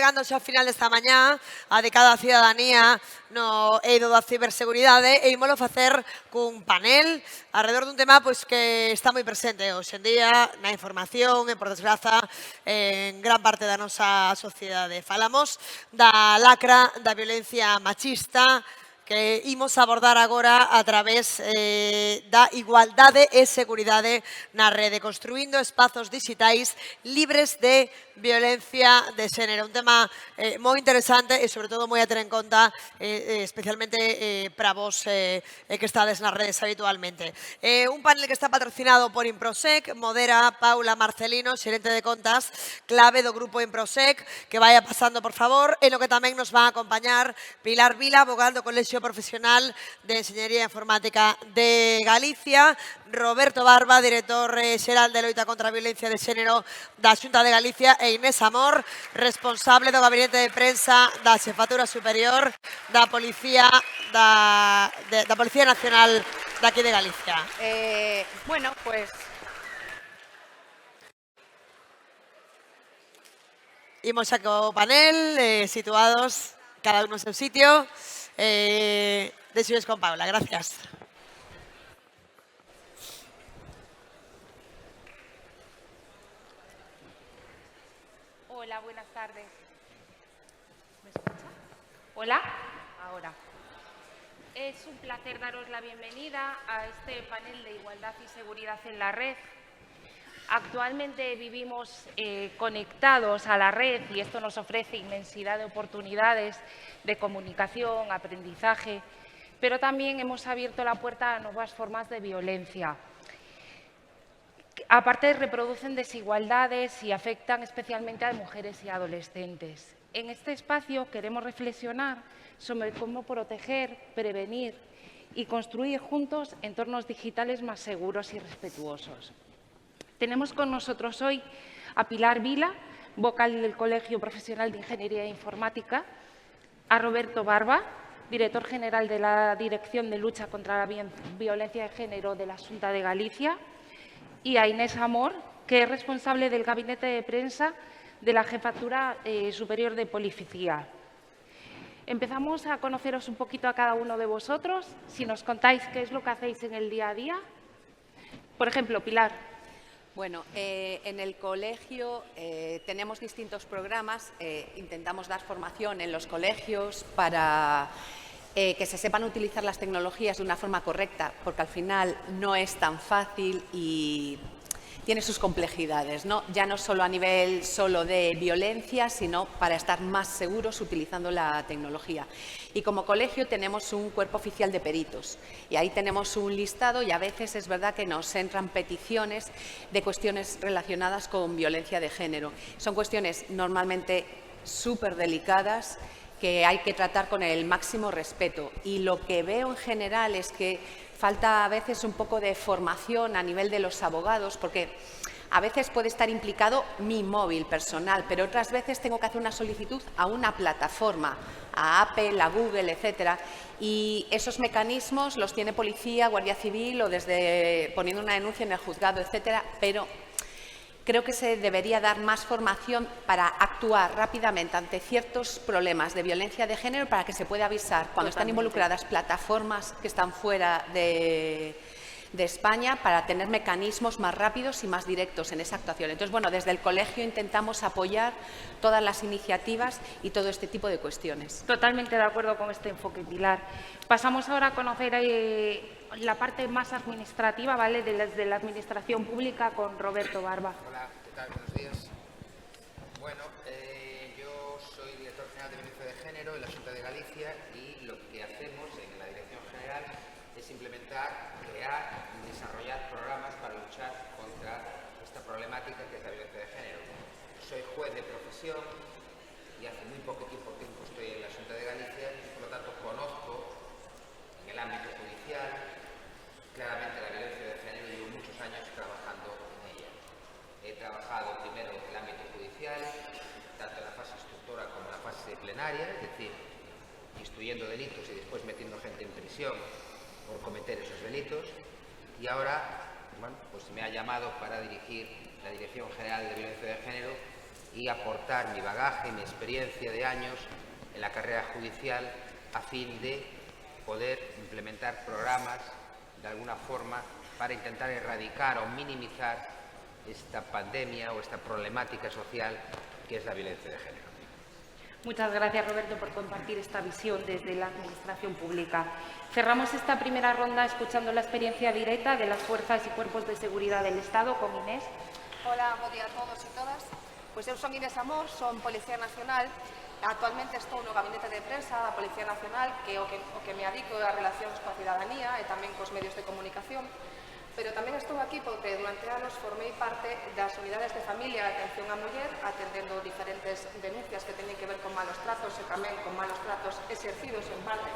chegando xa ao final desta mañá, a de cada cidadanía no eido da ciberseguridade, e ímolo facer cun panel alrededor dun tema pois que está moi presente hoxe en día na información e, por desgraza, en gran parte da nosa sociedade. Falamos da lacra da violencia machista, que imos abordar agora a través da igualdade e seguridade na rede, construindo espazos digitais libres de violencia de xénero. Un tema moi interesante e, sobre todo, moi a ter en conta, especialmente para vos que estades nas redes habitualmente. Un panel que está patrocinado por Improsec, modera Paula Marcelino, xerente de contas, clave do grupo Improsec, que vaya pasando, por favor, e no que tamén nos va a acompañar Pilar Vila, abogado do Colexio Profesional de Enxeñería Informática de Galicia, Roberto Barba, director xeral de loita contra a violencia de xénero da Xunta de Galicia, e Inés Amor, responsable do Gabinete de Prensa da Xefatura Superior da Policía Policía Nacional daqui de Galicia. Bueno, pues imos xa co panel, situados cada un no seu sitio. Deixo con Paula, gracias. hola, buenas tardes. ¿Me escucha? Hola, ahora. Es un placer daros la bienvenida a este panel de igualdad y seguridad en la red. Actualmente vivimos conectados a la red y esto nos ofrece inmensidad de oportunidades de comunicación, aprendizaje, pero también hemos abierto la puerta a nuevas formas de violencia. Aparte, reproducen desigualdades y afectan especialmente a mujeres y adolescentes. En este espacio queremos reflexionar sobre cómo proteger, prevenir y construir juntos entornos digitales más seguros y respetuosos. Tenemos con nosotros hoy a Pilar Vila, vocal del Colegio Profesional de Ingeniería e Informática, a Roberto Barba, director general de la Dirección de Lucha contra la Violencia de Género de la Xunta de Galicia, y a Inés Amor, que es responsable del Gabinete de Prensa de la Jefatura Superior de Policía. Empezamos a conoceros un poquito a cada uno de vosotros. Si nos contáis qué es lo que hacéis en el día a día. Por ejemplo, Pilar. Bueno, en el colegio tenemos distintos programas. Intentamos dar formación en los colegios para que se sepan utilizar las tecnologías de una forma correcta, porque al final no es tan fácil y tiene sus complejidades, ¿no? Ya no solo a nivel de violencia, sino para estar más seguros utilizando la tecnología. Y como colegio tenemos un cuerpo oficial de peritos y ahí tenemos un listado y a veces es verdad que nos entran peticiones de cuestiones relacionadas con violencia de género. Son cuestiones normalmente súper delicadas que hay que tratar con el máximo respeto. Y lo que veo en general es que falta a veces un poco de formación a nivel de los abogados, porque a veces puede estar implicado mi móvil personal, pero otras veces tengo que hacer una solicitud a una plataforma, a Apple, a Google, etcétera, y esos mecanismos los tiene policía, guardia civil o desde poniendo una denuncia en el juzgado, etcétera, pero creo que se debería dar más formación para actuar rápidamente ante ciertos problemas de violencia de género para que se pueda avisar cuando están involucradas plataformas que están fuera de España para tener mecanismos más rápidos y más directos en esa actuación. Entonces, bueno, desde el colegio intentamos apoyar todas las iniciativas y todo este tipo de cuestiones. Totalmente de acuerdo con este enfoque, Pilar. Pasamos ahora a conocer la parte más administrativa, ¿vale?, desde la Administración Pública con Roberto Barba. Hola, ¿qué tal? Buenos días. Bueno, yo soy director general de Violencia de Género en la Xunta de Galicia y lo que hacemos en la Dirección General es implementar, crear y desarrollar programas para luchar contra esta problemática que es la violencia de género. Soy juez de profesión y hace muy poco tiempo estoy en la Xunta de Galicia y por lo tanto conozco en el ámbito judicial claramente la violencia de género y llevo muchos años trabajando en ella. He trabajado primero en el ámbito judicial, tanto en la fase instructora como en la fase plenaria, es decir, instruyendo delitos y después metiendo gente en prisión por cometer esos delitos. Y ahora, bueno, pues me ha llamado para dirigir la Dirección General de Violencia de Género y aportar mi bagaje, mi experiencia de años en la carrera judicial a fin de poder implementar programas de alguna forma para intentar erradicar o minimizar esta pandemia o esta problemática social que es la violencia de género. Muchas gracias, Roberto, por compartir esta visión desde la Administración Pública. Cerramos esta primera ronda escuchando la experiencia directa de las fuerzas y cuerpos de seguridad del Estado con Inés. Hola, bo día a todos e todas. Pois eu son Inés Amor, son Policía Nacional. Actualmente estou no Gabinete de Prensa da Policía Nacional, que é o que me adico a relacións coa cidadanía e tamén cos medios de comunicación. Pero tamén estou aquí porque durante anos formei parte das unidades de familia e atención á muller, atendendo diferentes denuncias que teñen que ver con malos tratos e tamén con malos tratos exercidos en parte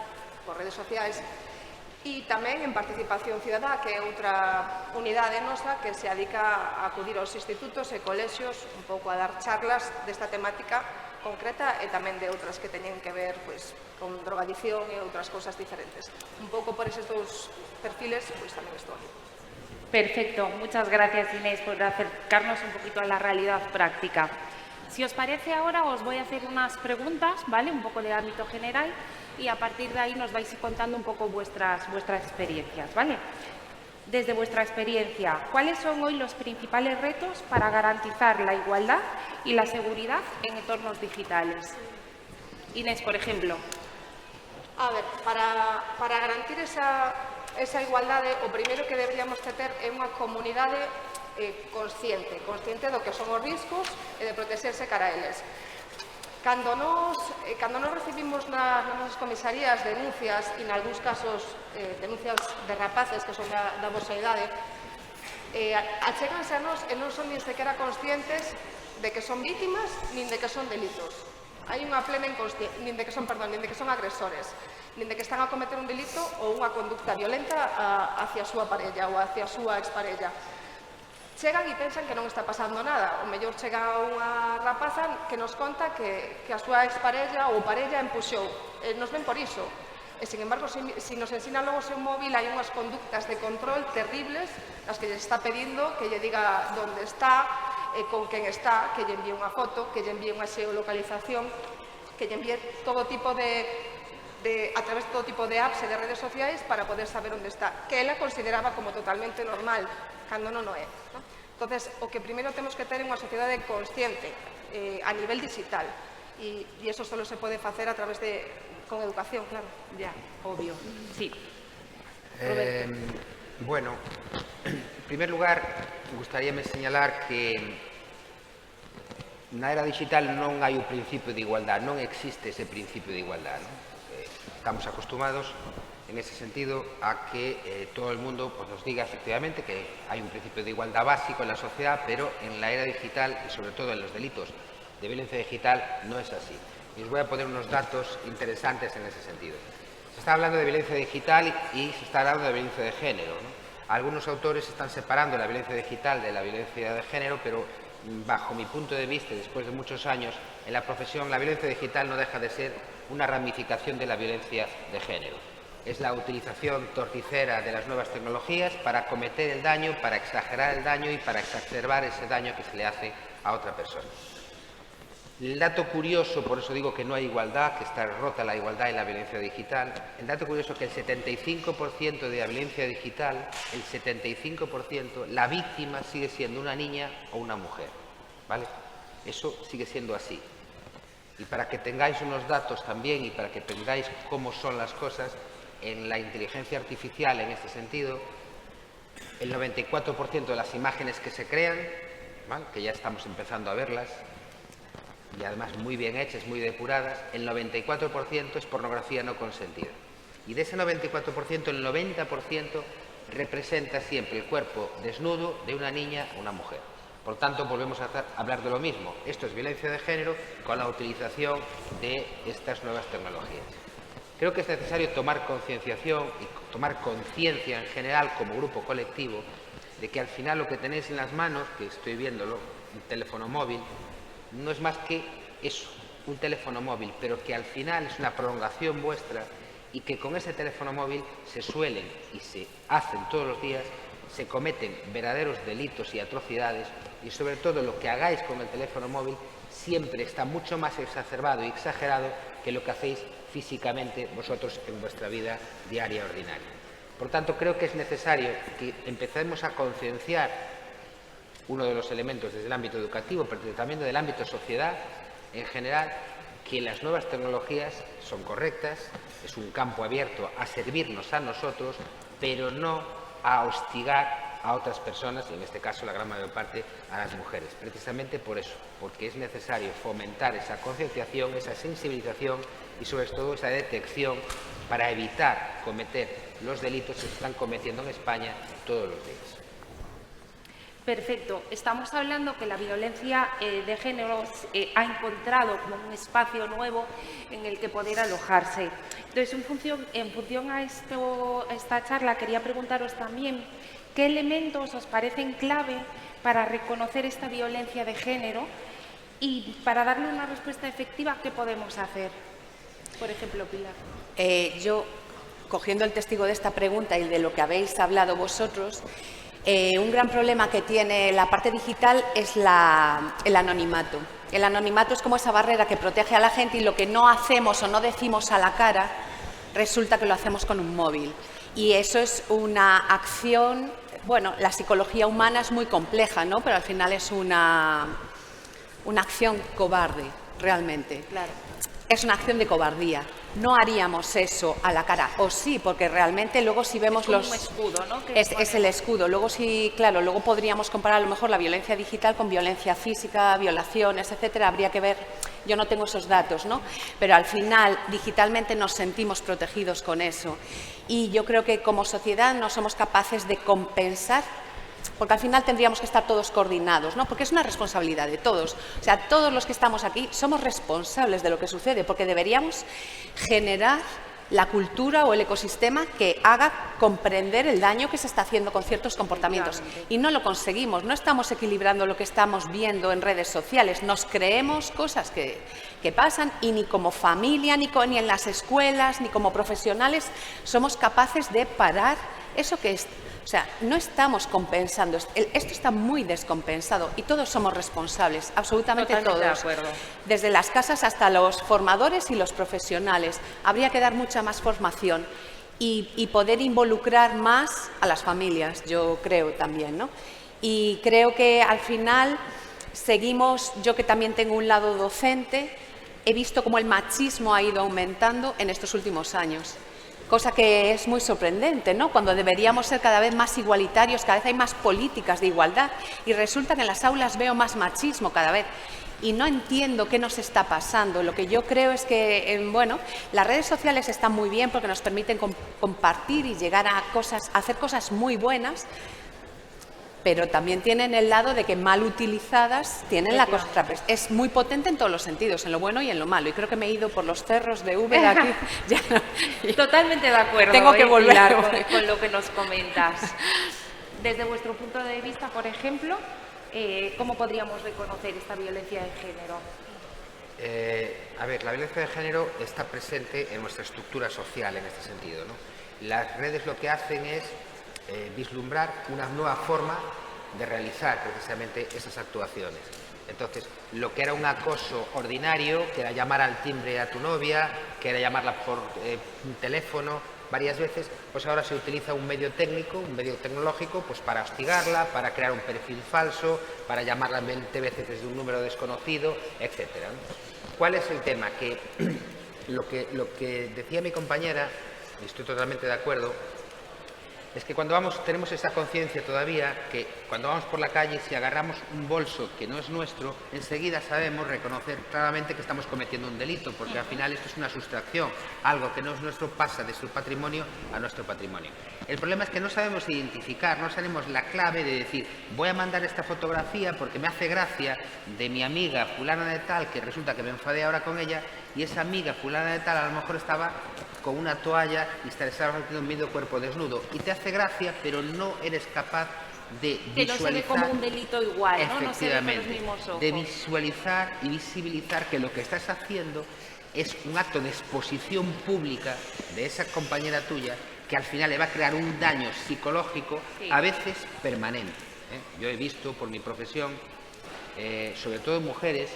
por redes sociais, e tamén en Participación Cidadá, que é outra unidade nosa que se dedica a acudir aos institutos e colexios un pouco a dar charlas desta temática concreta e tamén de outras que teñen que ver pois, con drogadicción e outras cousas diferentes. Un pouco por eses dous perfiles, pois tamén estou aquí. Perfecto, muchas gracias, Inés, por acercarnos un poquito a la realidad práctica. Si os parece, ahora os voy a hacer unas preguntas, ¿vale? Un poco de ámbito general y a partir de ahí nos vais contando un poco vuestras experiencias, ¿vale? Desde vuestra experiencia, ¿cuáles son hoy los principales retos para garantizar la igualdad y la seguridad en entornos digitales? Inés, por ejemplo. A ver, para garantir esa igualdade, o primeiro que deberíamos ter é unha comunidade consciente do que son os riscos e de protexerse cara a eles. Cando nos recibimos nas nosas comisarías denuncias, e en algúns casos denuncias de rapaces que son da vosa idade, achéganse a nós e non son nin sequera conscientes de que son vítimas nin de que son delitos. Hai unha plena inconsciencia, nin de que son agresores, nin de que están a cometer un delito ou unha conducta violenta hacia a súa parella ou hacia a súa exparella. Chegan e pensan que non está pasando nada. O mellor chega unha rapaza que nos conta que a súa exparella ou parella empuxou. Nos ven por iso. E, sin embargo, se nos ensina logo o seu móvil, hai unhas conductas de control terribles nas que lle está pedindo que lle diga onde está, con quen está, que lle envíe unha foto, que lle envíe unha xeolocalización, que lle envíe todo tipo a través de todo tipo de apps e de redes sociais para poder saber onde está, que ela consideraba como totalmente normal, cando non o é. Entonces, o que primeiro temos que ter é unha sociedade consciente a nivel digital, e eso solo se pode facer a través con educación, claro. Ya, obvio. Sí. Bueno, en primer lugar, gustaríame señalar que na era digital non hai o principio de igualdad, non existe ese principio de igualdad, non? Estamos acostumados en ese sentido a que todo el mundo pues, nos diga efectivamente que hay un principio de igualdad básico en la sociedad, pero en la era digital y sobre todo en los delitos de violencia digital no es así. Y os voy a poner unos datos interesantes en ese sentido. Se está hablando de violencia digital y se está hablando de violencia de género, ¿no? Algunos autores están separando la violencia digital de la violencia de género, pero bajo mi punto de vista, después de muchos años en la profesión, la violencia digital no deja de ser una ramificación de la violencia de género. Es la utilización torticera de las nuevas tecnologías para cometer el daño, para exagerar el daño y para exacerbar ese daño que se le hace a otra persona. El dato curioso, por eso digo que no hay igualdad, que está rota la igualdad en la violencia digital, el dato curioso es que el 75% de la violencia digital, el 75%, la víctima sigue siendo una niña o una mujer, ¿vale? Eso sigue siendo así. Y para que tengáis unos datos también y para que tengáis cómo son las cosas, en la inteligencia artificial, en este sentido, el 94% de las imágenes que se crean, ¿vale?, que ya estamos empezando a verlas, y además muy bien hechas, muy depuradas, el 94% es pornografía no consentida. Y de ese 94%, el 90% representa siempre el cuerpo desnudo de una niña o una mujer. Por tanto, volvemos a hablar de lo mismo. Esto es violencia de género con la utilización de estas nuevas tecnologías. Creo que es necesario tomar concienciación y tomar conciencia en general como grupo colectivo de que al final lo que tenéis en las manos, que estoy viéndolo, un teléfono móvil, no es más que eso, un teléfono móvil, pero que al final es una prolongación vuestra y que con ese teléfono móvil se suelen y se hacen todos los días, se cometen verdaderos delitos y atrocidades y sobre todo lo que hagáis con el teléfono móvil siempre está mucho más exacerbado y exagerado que lo que hacéis físicamente vosotros en vuestra vida diaria ordinaria. Por tanto, creo que es necesario que empecemos a concienciar uno de los elementos desde el ámbito educativo, pero también del ámbito sociedad en general, que las nuevas tecnologías son correctas, es un campo abierto a servirnos a nosotros, pero no a hostigar a otras personas, y en este caso la gran mayor parte a las mujeres. Precisamente por eso, porque es necesario fomentar esa concienciación, esa sensibilización y sobre todo esa detección para evitar cometer los delitos que se están cometiendo en España todos los días. Perfecto. Estamos hablando que la violencia de género ha encontrado como un espacio nuevo en el que poder alojarse. Entonces, en función a esta charla, quería preguntaros también qué elementos os parecen clave para reconocer esta violencia de género y para darle una respuesta efectiva, ¿qué podemos hacer? Por ejemplo, Pilar. Yo, cogiendo el testigo de esta pregunta y de lo que habéis hablado vosotros, un gran problema que tiene la parte digital es el anonimato. El anonimato es como esa barrera que protege a la gente y lo que no hacemos o no decimos a la cara, resulta que lo hacemos con un móvil. Y eso es una acción, bueno, la psicología humana es muy compleja, ¿no? Pero al final es una acción cobarde, realmente. Claro. Es una acción de cobardía. No haríamos eso a la cara, o sí, porque realmente luego si vemos es un escudo, ¿no? Es el escudo. Luego sí, claro, luego podríamos comparar a lo mejor la violencia digital con violencia física, violaciones, etcétera. Habría que ver, yo no tengo esos datos, ¿no? Pero al final, digitalmente nos sentimos protegidos con eso. Y yo creo que como sociedad no somos capaces de compensar, porque al final tendríamos que estar todos coordinados, ¿no? Porque es una responsabilidad de todos. O sea, todos los que estamos aquí somos responsables de lo que sucede, porque deberíamos generar la cultura o el ecosistema que haga comprender el daño que se está haciendo con ciertos comportamientos. Y no lo conseguimos, no estamos equilibrando lo que estamos viendo en redes sociales, nos creemos cosas que pasan y ni como familia, ni en las escuelas, ni como profesionales somos capaces de parar eso que es. O sea, no estamos compensando, esto está muy descompensado y todos somos responsables, absolutamente Totalmente todos. de acuerdo. Desde las casas hasta los formadores y los profesionales. Habría que dar mucha más formación y poder involucrar más a las familias, yo creo también, ¿no? Y creo que al final seguimos, yo que también tengo un lado docente, he visto cómo el machismo ha ido aumentando en estos últimos años. Cosa que es muy sorprendente, ¿no? Cuando deberíamos ser cada vez más igualitarios, cada vez hay más políticas de igualdad y resulta que en las aulas veo más machismo cada vez. Y no entiendo qué nos está pasando. Lo que yo creo es que, bueno, las redes sociales están muy bien porque nos permiten compartir y llegar a hacer cosas muy buenas, pero también tienen el lado de que mal utilizadas tienen la contra. Es muy potente en todos los sentidos, en lo bueno y en lo malo. Y creo que me he ido por los cerros de Úbeda aquí. Ya no. Totalmente de acuerdo. Tengo que volver Pilar, con lo que nos comentas. Desde vuestro punto de vista, por ejemplo, ¿cómo podríamos reconocer esta violencia de género? A ver, la violencia de género está presente en nuestra estructura social en este sentido, ¿no? Las redes lo que hacen es vislumbrar una nueva forma de realizar precisamente esas actuaciones. Entonces, lo que era un acoso ordinario, que era llamar al timbre a tu novia, que era llamarla por teléfono varias veces, pues ahora se utiliza un medio técnico, un medio tecnológico, pues para hostigarla, para crear un perfil falso, para llamarla 20 veces desde un número desconocido, etcétera, ¿no? ¿Cuál es el tema? Que lo que decía mi compañera, y estoy totalmente de acuerdo, es que cuando tenemos esa conciencia todavía, que cuando vamos por la calle, si agarramos un bolso que no es nuestro, enseguida sabemos reconocer claramente que estamos cometiendo un delito, porque al final esto es una sustracción, algo que no es nuestro pasa de su patrimonio a nuestro patrimonio. El problema es que no sabemos identificar, no sabemos la clave de decir, voy a mandar esta fotografía porque me hace gracia de mi amiga fulana de tal, que resulta que me enfadé ahora con ella, y esa amiga fulana de tal a lo mejor estaba con una toalla y estaba haciendo un medio cuerpo desnudo y te hace gracia, pero no eres capaz de que visualizar, no se ve como un delito igual, ¿no? No se ve con los efectivamente, mismos ojos. de visualizar y visibilizar que lo que estás haciendo es un acto de exposición pública de esa compañera tuya que al final le va a crear un daño psicológico, sí, a veces permanente, ¿eh? Yo he visto por mi profesión, sobre todo en mujeres,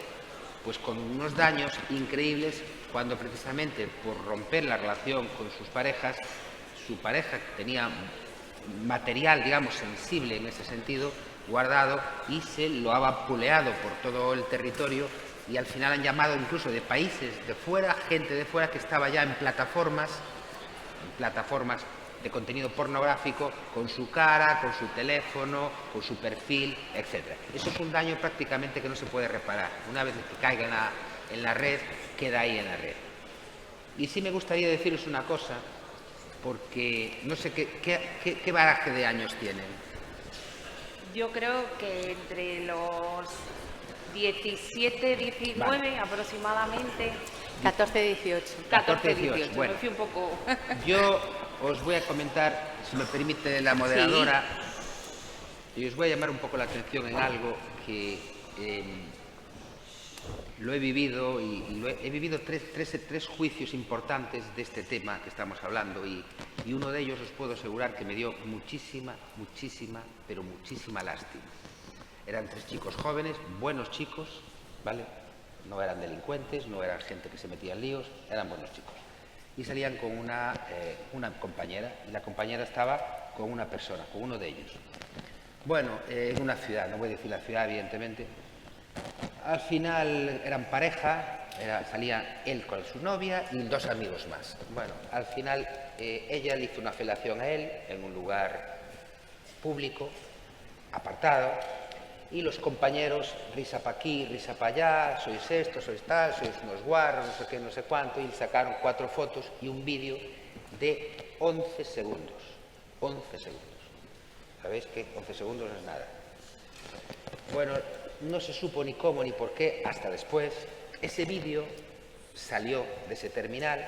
pues con unos daños increíbles cuando precisamente por romper la relación con sus parejas, su pareja tenía material, digamos, sensible en ese sentido, guardado, y se lo ha vapuleado por todo el territorio, y al final han llamado incluso de países de fuera, gente de fuera que estaba ya en plataformas de contenido pornográfico, con su cara, con su teléfono, con su perfil, etc. Eso es un daño prácticamente que no se puede reparar. Una vez que caiga en la red, queda ahí en la red. Y sí me gustaría deciros una cosa, porque no sé qué baraje de años tienen. Yo creo que entre los 17, 19 Vale. aproximadamente. 14, 18. 14, 18. Bueno, Me fui un poco. yo os voy a comentar, si me permite la moderadora, y os voy a llamar un poco la atención en algo que lo he vivido, he vivido tres juicios importantes de este tema que estamos hablando, y uno de ellos os puedo asegurar que me dio muchísima, pero muchísima lástima. Eran 3 chicos jóvenes, buenos chicos, ¿vale? No eran delincuentes, no eran gente que se metía en líos, eran buenos chicos. Y salían con una compañera, y la compañera estaba con una persona, con uno de ellos. Bueno, en una ciudad, no voy a decir la ciudad, evidentemente. Al final eran pareja, salía él con su novia y 2 amigos más. Bueno, al final ella le hizo una felación a él en un lugar público, apartado, y los compañeros, risa para aquí, risa para allá, sois esto, sois tal, sois unos guarros, no sé qué, no sé cuánto, y sacaron 4 fotos y un vídeo de 11 segundos. 11 segundos. ¿Sabéis que 11 segundos no es nada? Bueno, no se supo ni cómo ni por qué hasta después. Ese vídeo salió de ese terminal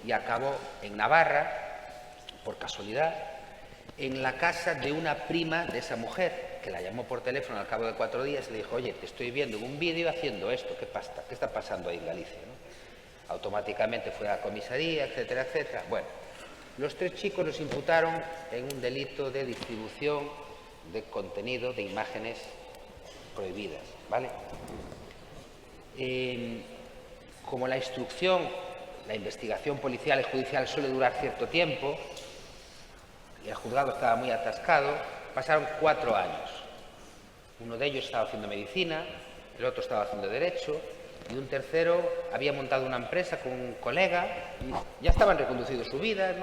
y acabó en Navarra, por casualidad, en la casa de una prima de esa mujer, que la llamó por teléfono al cabo de 4 días y le dijo: oye, te estoy viendo en un vídeo haciendo esto, ¿qué está pasando ahí en Galicia? ¿No? Automáticamente fue a la comisaría, etcétera, etcétera. Bueno, los 3 chicos los imputaron en un delito de distribución de contenido de imágenes prohibidas, ¿vale? Como la instrucción, la investigación policial y judicial suele durar cierto tiempo, y el juzgado estaba muy atascado, pasaron 4 años. Uno de ellos estaba haciendo medicina, el otro estaba haciendo derecho, y un tercero había montado una empresa con un colega y ya estaban reconduciendo su vida,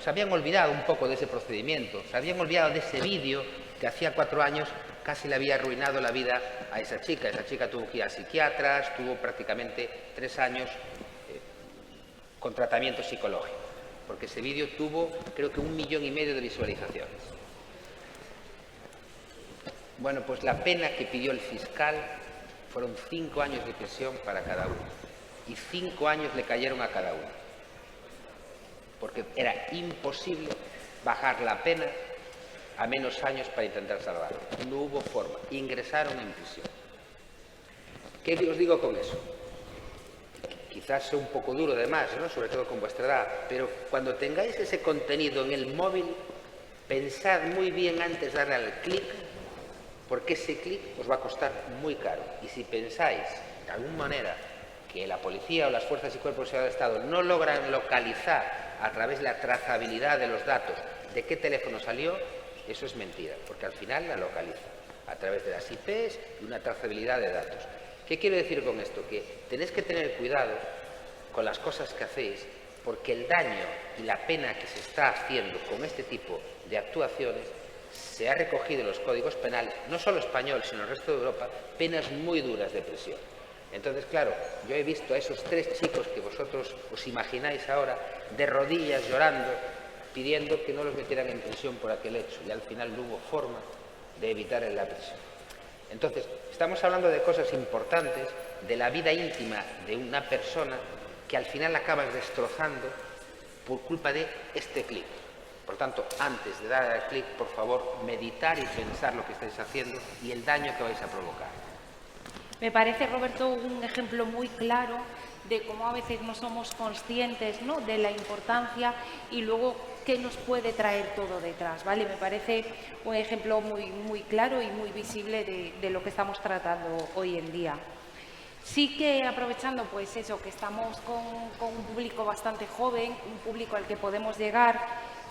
se habían olvidado un poco de ese procedimiento, se habían olvidado de ese vídeo que hacía 4 años casi le había arruinado la vida a esa chica. Esa chica tuvo que ir a psiquiatras, tuvo prácticamente 3 años con tratamiento psicológico, porque ese vídeo tuvo, creo que 1,5 millones de visualizaciones. Bueno, pues la pena que pidió el fiscal fueron 5 años de prisión para cada uno, y 5 años le cayeron a cada uno, porque era imposible bajar la pena a menos años para intentar salvarlo. No hubo forma, ingresaron en prisión. ¿Qué os digo con eso? Quizás sea un poco duro de más, ¿no? Sobre todo con vuestra edad, pero cuando tengáis ese contenido en el móvil, pensad muy bien antes de darle al clic, porque ese clic os va a costar muy caro. Y si pensáis, de alguna manera, que la policía o las fuerzas y cuerpos de seguridad del Estado no logran localizar a través de la trazabilidad de los datos de qué teléfono salió, eso es mentira, porque al final la localiza a través de las IPs y una trazabilidad de datos. ¿Qué quiero decir con esto? Que tenéis que tener cuidado con las cosas que hacéis, porque el daño y la pena que se está haciendo con este tipo de actuaciones se ha recogido en los códigos penales, no solo español, sino en el resto de Europa, penas muy duras de prisión. Entonces, claro, yo he visto a esos 3 chicos que vosotros os imagináis ahora, de rodillas llorando, pidiendo que no los metieran en prisión por aquel hecho, y al final no hubo forma de evitar la prisión. Entonces, estamos hablando de cosas importantes, de la vida íntima de una persona que al final acabas destrozando por culpa de este clic. Por tanto, antes de dar al clic, por favor, meditar y pensar lo que estáis haciendo y el daño que vais a provocar. Me parece, Roberto, un ejemplo muy claro de cómo a veces no somos conscientes, ¿no?, de la importancia y luego qué nos puede traer todo detrás, ¿vale? Me parece un ejemplo muy claro y muy visible de lo que estamos tratando hoy en día. Sí que aprovechando pues eso, que estamos con un público bastante joven, un público al que podemos llegar,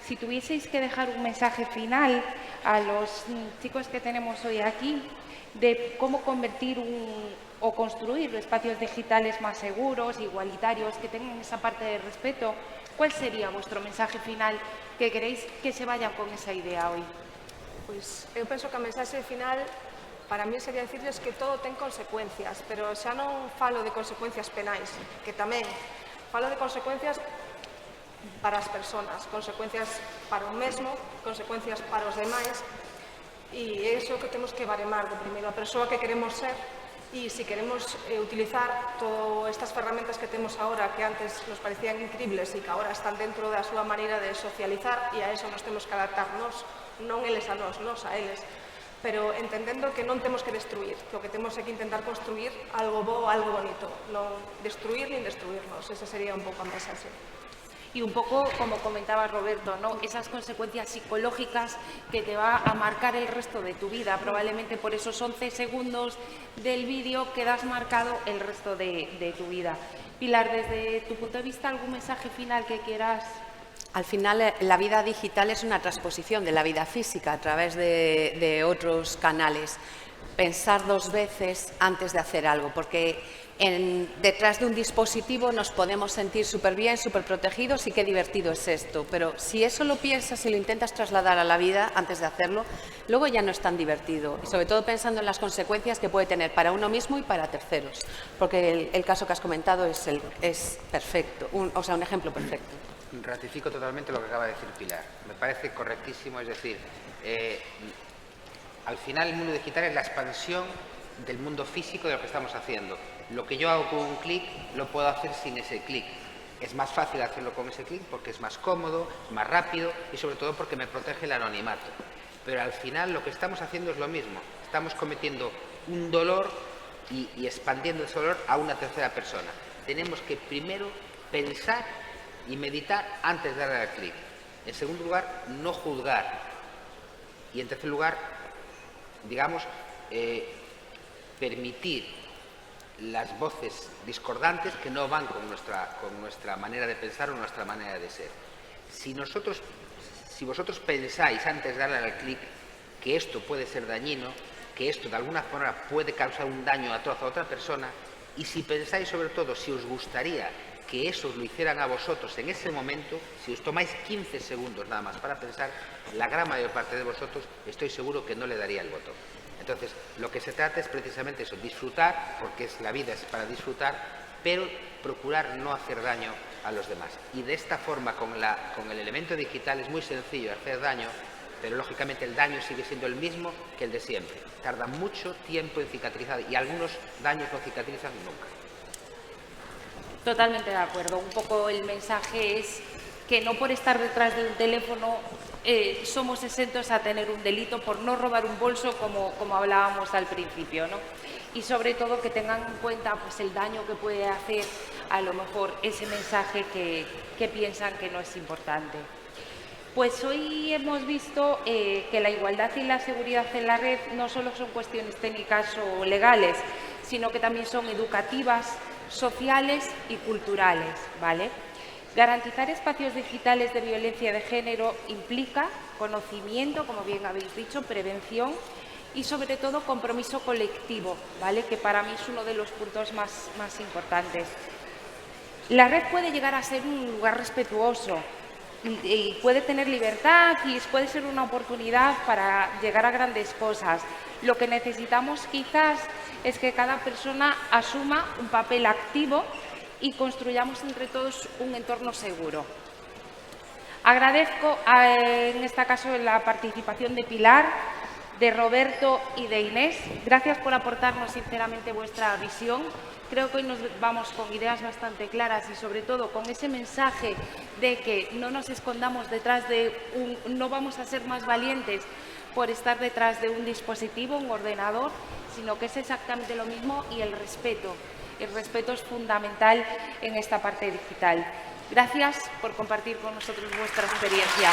si tuvieseis que dejar un mensaje final a los chicos que tenemos hoy aquí de cómo convertir o construir espacios digitales más seguros, igualitarios, que tengan esa parte de respeto, ¿cuál sería vuestro mensaje final que queréis que se vayan con esa idea hoy? Pois eu penso que a mensaxe final para mí sería dicirles que todo ten consecuencias, pero xa non falo de consecuencias penais, que tamén falo de consecuencias para as persoas, consecuencias para o mesmo, consecuencias para os demais, e é iso que temos que baremar de primeiro, a persoa que queremos ser, e se queremos utilizar todas estas ferramentas que temos agora, que antes nos parecían increíbles e que agora están dentro da súa maneira de socializar, e a eso nos temos que adaptarnos, non eles a nós a eles, pero entendendo que non temos que destruir, que o que temos é que intentar construir algo bo, algo bonito, non destruir nin destruirnos, esa sería un pouco a mensaxe. Y un poco, como comentaba Roberto, ¿no? Esas consecuencias psicológicas que te va a marcar el resto de tu vida. Probablemente por esos 11 segundos del vídeo quedas marcado el resto de tu vida. Pilar, desde tu punto de vista, ¿algún mensaje final que quieras? Al final, la vida digital es una transposición de la vida física a través de otros canales. Pensar dos veces antes de hacer algo, porque detrás de un dispositivo nos podemos sentir súper bien, súper protegidos y qué divertido es esto. Pero si eso lo piensas y lo intentas trasladar a la vida antes de hacerlo, luego ya no es tan divertido. Y sobre todo pensando en las consecuencias que puede tener para uno mismo y para terceros. Porque el caso que has comentado es perfecto, un ejemplo perfecto. Ratifico totalmente lo que acaba de decir Pilar. Me parece correctísimo, es decir, al final el mundo digital es la expansión del mundo físico de lo que estamos haciendo. Lo que yo hago con un clic lo puedo hacer sin ese clic. Es más fácil hacerlo con ese clic porque es más cómodo, más rápido y sobre todo porque me protege el anonimato. Pero al final lo que estamos haciendo es lo mismo. Estamos cometiendo un dolor y expandiendo ese dolor a una tercera persona. Tenemos que primero pensar y meditar antes de darle al clic. En segundo lugar, no juzgar. Y en tercer lugar, digamos, permitir las voces discordantes que no van con nuestra manera de pensar o nuestra manera de ser. Si vosotros pensáis antes de darle al clic que esto puede ser dañino, que esto de alguna forma puede causar un daño atroz a otra persona, y si pensáis sobre todo si os gustaría que eso os lo hicieran a vosotros en ese momento, si os tomáis 15 segundos nada más para pensar, la gran mayor parte de vosotros estoy seguro que no le daría el botón. Entonces, lo que se trata es precisamente eso, disfrutar, porque la vida es para disfrutar, pero procurar no hacer daño a los demás. Y de esta forma, con el elemento digital, es muy sencillo hacer daño, pero lógicamente el daño sigue siendo el mismo que el de siempre. Tarda mucho tiempo en cicatrizar y algunos daños no cicatrizan nunca. Totalmente de acuerdo. Un poco el mensaje es que no por estar detrás de un teléfono somos exentos a tener un delito por no robar un bolso, como hablábamos al principio, ¿no? Y sobre todo que tengan en cuenta pues, el daño que puede hacer a lo mejor ese mensaje que piensan que no es importante. Pues hoy hemos visto que la igualdad y la seguridad en la red no solo son cuestiones técnicas o legales, sino que también son educativas, sociales y culturales, ¿vale? Garantizar espacios digitales de violencia de género implica conocimiento, como bien habéis dicho, prevención y sobre todo compromiso colectivo, ¿vale? Que para mí es uno de los puntos más importantes. La red puede llegar a ser un lugar respetuoso y puede tener libertad y puede ser una oportunidad para llegar a grandes cosas. Lo que necesitamos quizás es que cada persona asuma un papel activo y construyamos entre todos un entorno seguro. Agradezco en este caso la participación de Pilar, de Roberto y de Inés. Gracias por aportarnos sinceramente vuestra visión. Creo que hoy nos vamos con ideas bastante claras y sobre todo con ese mensaje de que no nos escondamos detrás de no vamos a ser más valientes por estar detrás de un dispositivo, un ordenador, sino que es exactamente lo mismo y el respeto. El respeto es fundamental en esta parte digital. Gracias por compartir con nosotros vuestra experiencia.